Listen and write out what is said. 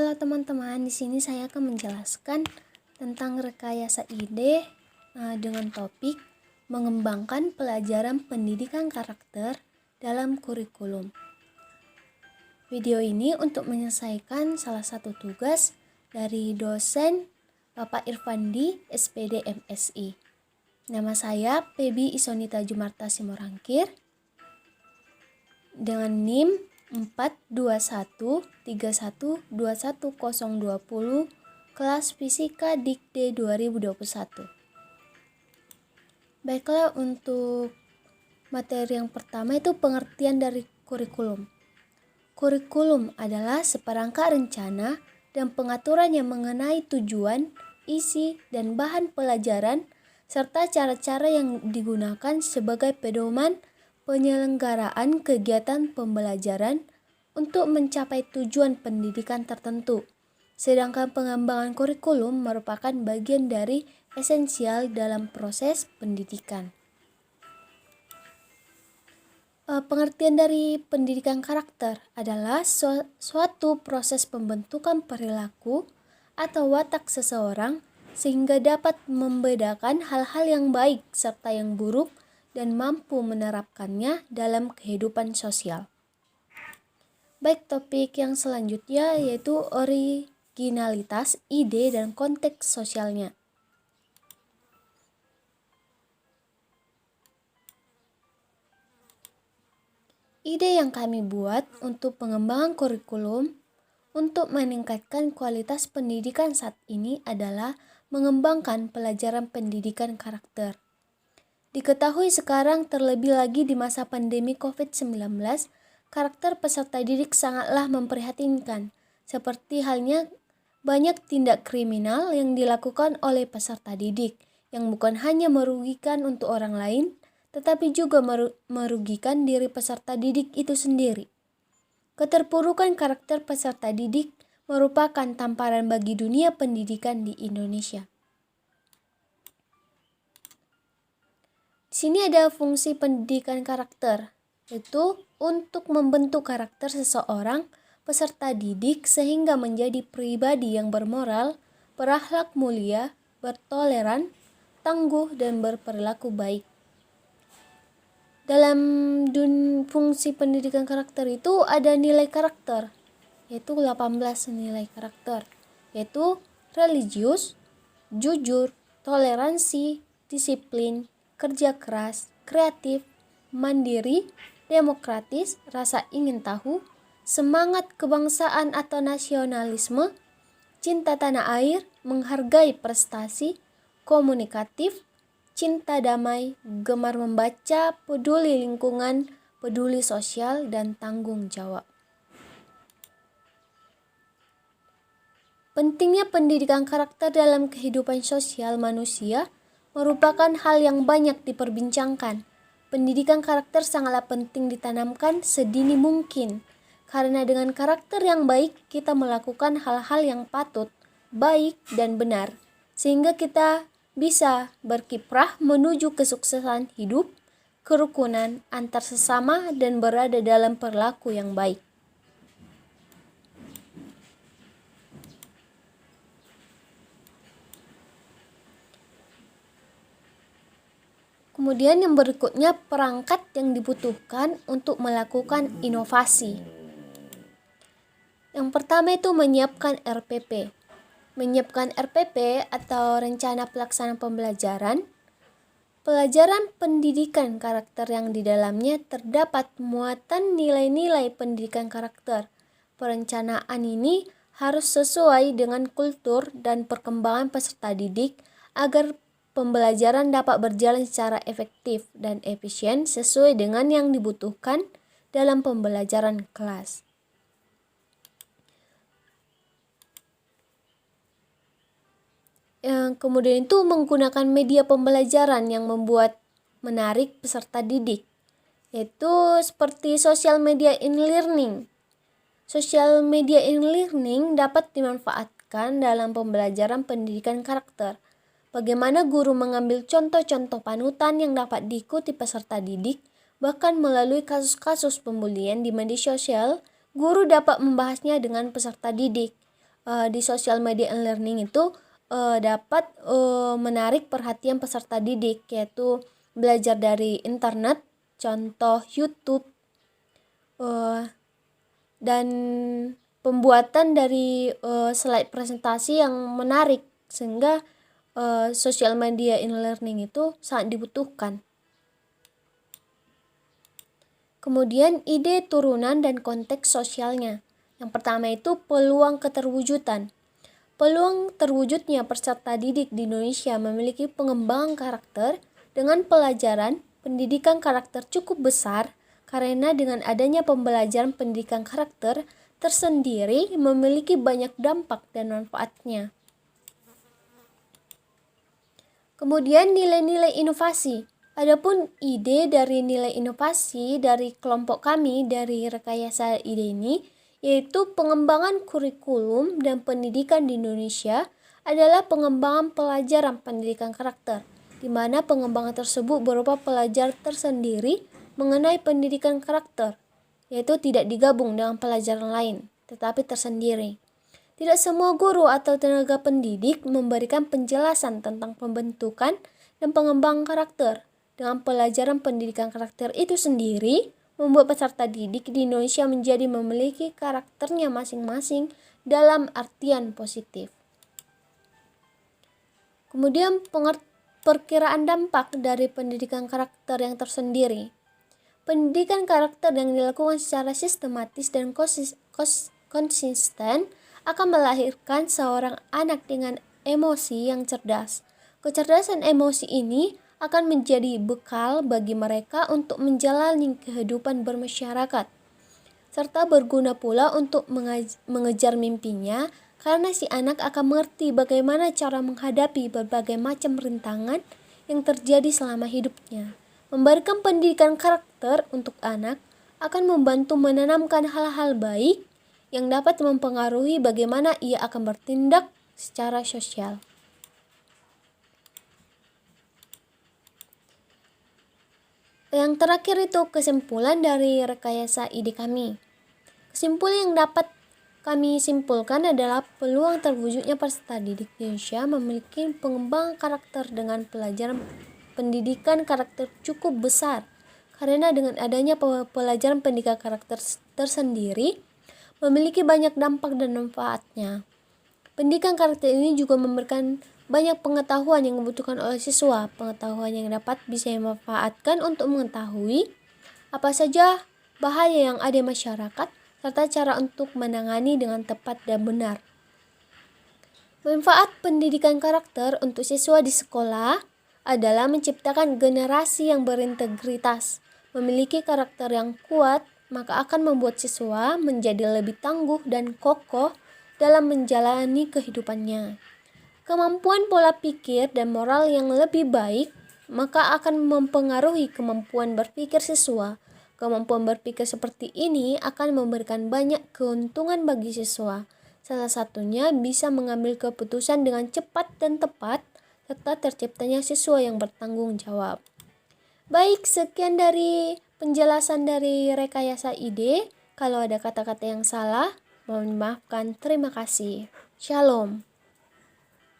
Halo teman-teman, di sini saya akan menjelaskan tentang rekayasa ide dengan topik mengembangkan pelajaran pendidikan karakter dalam kurikulum. Video ini untuk menyelesaikan salah satu tugas dari dosen Bapak Irfandi, SPD MSI. Nama saya Pebi Isonita Jumarta Simorangkir dengan NIM 42131210020 kelas Fisika Dikde 2021. Baiklah, untuk materi yang pertama itu pengertian dari kurikulum. Kurikulum adalah seperangkat rencana dan pengaturan yang mengenai tujuan, isi, dan bahan pelajaran serta cara-cara yang digunakan sebagai pedoman penyelenggaraan kegiatan pembelajaran untuk mencapai tujuan pendidikan tertentu. Sedangkan pengembangan kurikulum merupakan bagian dari esensial dalam proses pendidikan. Pengertian dari pendidikan karakter adalah suatu proses pembentukan perilaku atau watak seseorang sehingga dapat membedakan hal-hal yang baik serta yang buruk dan mampu menerapkannya dalam kehidupan sosial. Baik, topik yang selanjutnya yaitu originalitas, ide, dan konteks sosialnya. Ide yang kami buat untuk pengembangan kurikulum untuk meningkatkan kualitas pendidikan saat ini adalah mengembangkan pelajaran pendidikan karakter. Diketahui sekarang, terlebih lagi di masa pandemi COVID-19, karakter peserta didik sangatlah memprihatinkan, seperti halnya banyak tindak kriminal yang dilakukan oleh peserta didik, yang bukan hanya merugikan untuk orang lain, tetapi juga merugikan diri peserta didik itu sendiri. Keterpurukan karakter peserta didik merupakan tamparan bagi dunia pendidikan di Indonesia. Di sini ada fungsi pendidikan karakter, yaitu untuk membentuk karakter seseorang peserta didik sehingga menjadi pribadi yang bermoral, berakhlak mulia, bertoleran, tangguh, dan berperilaku baik. Dalam fungsi pendidikan karakter itu ada nilai karakter, yaitu 18 nilai karakter, yaitu religius, jujur, toleransi, disiplin, kerja keras, kreatif, mandiri, demokratis, rasa ingin tahu, semangat kebangsaan atau nasionalisme, cinta tanah air, menghargai prestasi, komunikatif, cinta damai, gemar membaca, peduli lingkungan, peduli sosial, dan tanggung jawab. Pentingnya pendidikan karakter dalam kehidupan sosial manusia merupakan hal yang banyak diperbincangkan. Pendidikan karakter sangatlah penting ditanamkan sedini mungkin, karena dengan karakter yang baik kita melakukan hal-hal yang patut, baik, dan benar, sehingga kita bisa berkiprah menuju kesuksesan hidup, kerukunan antar sesama, dan berada dalam perilaku yang baik. Kemudian yang berikutnya, perangkat yang dibutuhkan untuk melakukan inovasi. Yang pertama itu menyiapkan RPP. Menyiapkan RPP atau Rencana Pelaksanaan Pembelajaran. Pelajaran pendidikan karakter yang di dalamnya terdapat muatan nilai-nilai pendidikan karakter. Perencanaan ini harus sesuai dengan kultur dan perkembangan peserta didik agar pembelajaran dapat berjalan secara efektif dan efisien sesuai dengan yang dibutuhkan dalam pembelajaran kelas. Kemudian itu menggunakan media pembelajaran yang membuat menarik peserta didik, yaitu seperti social media in learning. Social media in learning dapat dimanfaatkan dalam pembelajaran pendidikan karakter. Bagaimana guru mengambil contoh-contoh panutan yang dapat diikuti peserta didik, bahkan melalui kasus-kasus pembulian di media sosial, guru dapat membahasnya dengan peserta didik. di social media and learning itu dapat menarik perhatian peserta didik, yaitu belajar dari internet, contoh YouTube, dan pembuatan dari slide presentasi yang menarik, sehingga social media in learning itu sangat dibutuhkan. Kemudian ide turunan dan konteks sosialnya. Yang pertama itu peluang keterwujudan. Peluang terwujudnya peserta didik di Indonesia memiliki pengembangan karakter dengan pelajaran pendidikan karakter cukup besar, karena dengan adanya pembelajaran pendidikan karakter tersendiri memiliki banyak dampak dan manfaatnya. Kemudian nilai-nilai inovasi. Adapun ide dari nilai inovasi dari kelompok kami dari Rekayasa Ide ini, yaitu pengembangan kurikulum dan pendidikan di Indonesia adalah pengembangan pelajaran pendidikan karakter, di mana pengembangan tersebut berupa pelajaran tersendiri mengenai pendidikan karakter, yaitu tidak digabung dengan pelajaran lain, tetapi tersendiri. Tidak semua guru atau tenaga pendidik memberikan penjelasan tentang pembentukan dan pengembangan karakter. Dengan pelajaran pendidikan karakter itu sendiri, membuat peserta didik di Indonesia menjadi memiliki karakternya masing-masing dalam artian positif. Kemudian perkiraan dampak dari pendidikan karakter yang tersendiri. Pendidikan karakter yang dilakukan secara sistematis dan konsisten akan melahirkan seorang anak dengan emosi yang cerdas. Kecerdasan emosi ini akan menjadi bekal bagi mereka untuk menjalani kehidupan bermasyarakat, serta berguna pula untuk mengejar mimpinya, karena si anak akan mengerti bagaimana cara menghadapi berbagai macam rintangan yang terjadi selama hidupnya. Memberikan pendidikan karakter untuk anak akan membantu menanamkan hal-hal baik yang dapat mempengaruhi bagaimana ia akan bertindak secara sosial. Yang terakhir itu kesimpulan dari Rekayasa Ide kami. Kesimpulan yang dapat kami simpulkan adalah peluang terwujudnya peserta didik Indonesia memiliki pengembangan karakter dengan pelajaran pendidikan karakter cukup besar, karena dengan adanya pelajaran pendidikan karakter tersendiri memiliki banyak dampak dan manfaatnya. Pendidikan karakter ini juga memberikan banyak pengetahuan yang dibutuhkan oleh siswa, pengetahuan yang dapat bisa dimanfaatkan untuk mengetahui apa saja bahaya yang ada di masyarakat, serta cara untuk menangani dengan tepat dan benar. Manfaat pendidikan karakter untuk siswa di sekolah adalah menciptakan generasi yang berintegritas, memiliki karakter yang kuat, maka akan membuat siswa menjadi lebih tangguh dan kokoh dalam menjalani kehidupannya. Kemampuan pola pikir dan moral yang lebih baik maka akan mempengaruhi kemampuan berpikir siswa. Kemampuan berpikir seperti ini akan memberikan banyak keuntungan bagi siswa. Salah satunya bisa mengambil keputusan dengan cepat dan tepat, serta terciptanya siswa yang bertanggung jawab. Baik, sekian dari penjelasan dari Rekayasa Ide. Kalau ada kata-kata yang salah, mohon dimaafkan. Terima kasih. Shalom.